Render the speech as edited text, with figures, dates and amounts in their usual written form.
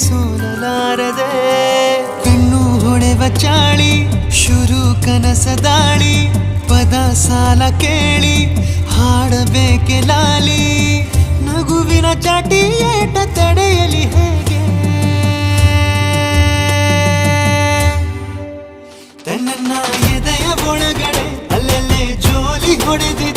ಸೋಲಲಾರದೆ ಕಣ್ಣು ಹೊಡೆವ ಚಾಳಿ ಶುರು ಕನಸ ದಾಳಿ ಪದ ಸಾಲ ಕೇಳಿ ಹಾಡಬೇಕೆ ಲಾಲಿ ನಗುವಿನ ಚಾಟಿ ಏಟ ತಡೆಯಲಿ ಹೇಗೆ ನನ್ನ ಎದೆಯ ಒಳಗಡೆ ಅಲ್ಲೆಲ್ಲೇ ಜೋಲಿ ಹೊಡೆದಿ